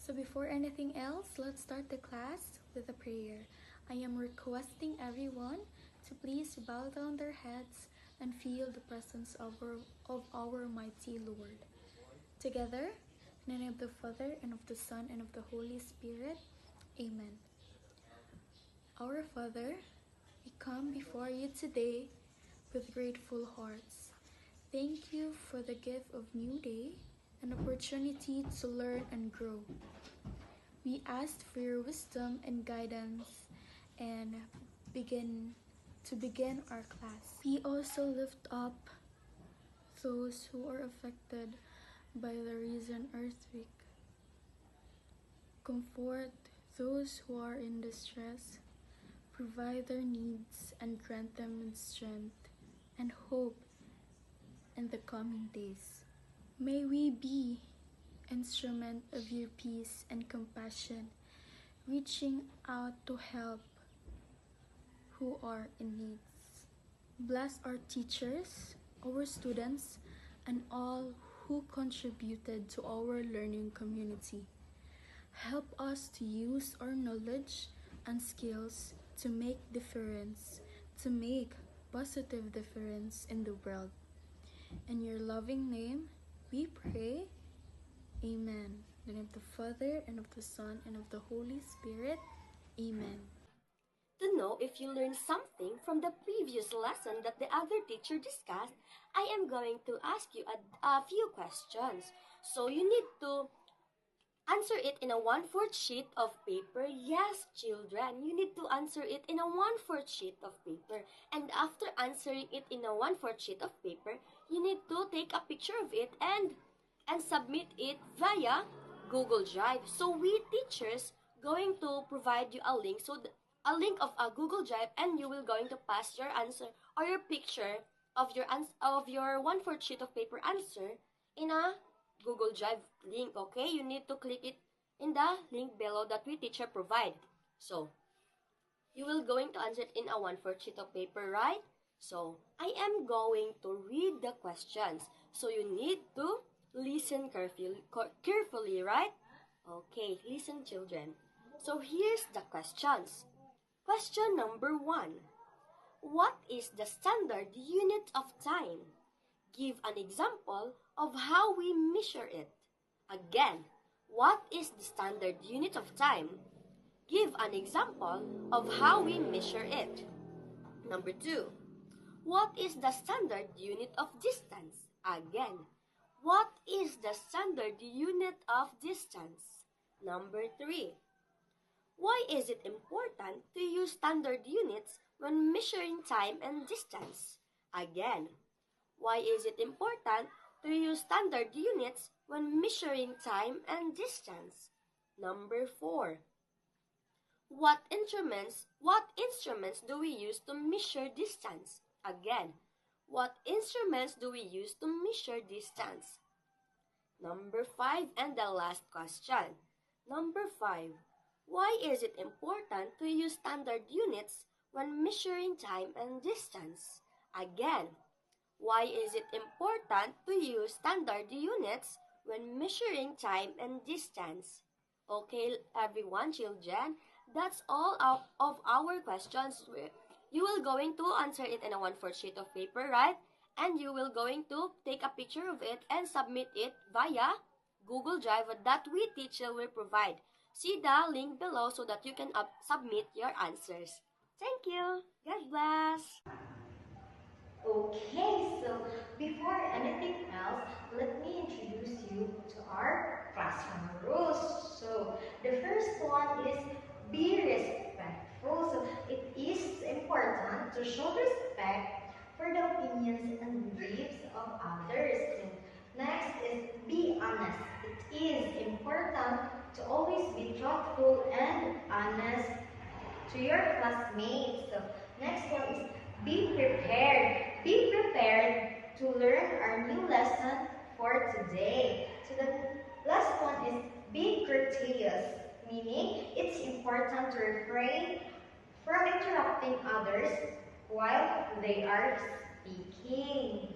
So before anything else, let's start the class with a prayer. I am requesting everyone to please bow down their heads and feel the presence of our mighty Lord. Together, in the name of the Father, and of the Son, and of the Holy Spirit. Amen. Our Father, we come before you today with grateful hearts. Thank you for the gift of new day, an opportunity to learn and grow. We ask for your wisdom and guidance and begin our class. We also lift up those who are affected by the recent earthquake. Comfort those who are in distress, provide their needs, and grant them strength and hope in the coming days. May we be instrument of your peace and compassion, reaching out to help who are in need. Bless our teachers, our students, and all who contributed to our learning community. Help us to use our knowledge and skills to make positive difference in the world. In your loving name, we pray. Amen. In the name of the Father, and of the Son, and of the Holy Spirit. Amen. To know if you learned something from the previous lesson that the other teacher discussed, I am going to ask you a few questions. So you need to answer it in a 1/4 sheet of paper. Yes, children, you need to answer it in a 1/4 sheet of paper. And after answering it in a 1/4 sheet of paper, you need to take a picture of it and submit it via Google Drive. So we teachers going to provide you a link, a link of a Google Drive, and you will going to pass your answer or your picture of your 1/4 sheet of paper answer in a Google Drive link. Okay, you need to click it in the link below that we teacher provide. So you will going to answer it in a 1/4 sheet of paper, right? So I am going to read the questions. So you need to listen carefully, right? Okay, listen, children. So here's the questions. Question number 1. What is the standard unit of time? Give an example of how we measure it. Again, what is the standard unit of time? Give an example of how we measure it. Number 2. What is the standard unit of distance? Again, what is the standard unit of distance? Number 3. Why is it important to use standard units when measuring time and distance? Again, why is it important to use standard units when measuring time and distance? Number 4. What instruments do we use to measure distance? Again, what instruments do we use to measure distance? Number 5 and the last question. Number 5. Why is it important to use standard units when measuring time and distance? Again, why is it important to use standard units when measuring time and distance? Okay, everyone, children, that's all of our questions. You will going to answer it in a 1/4 sheet of paper, right? And you will going to take a picture of it and submit it via Google Drive that we teacher will provide. See the link below so that you can submit your answers. Thank you. God bless. Okay, so before anything else, let me introduce you to our classroom rules. So the first one is be respectful. So it is important to show respect for the opinions and beliefs of others. So next is be honest. It is important to always be truthful and honest to your classmates. So next one is be prepared. Be prepared to learn our new lesson for today. So the last one is be courteous, meaning it's important to refrain from interrupting others while they are speaking.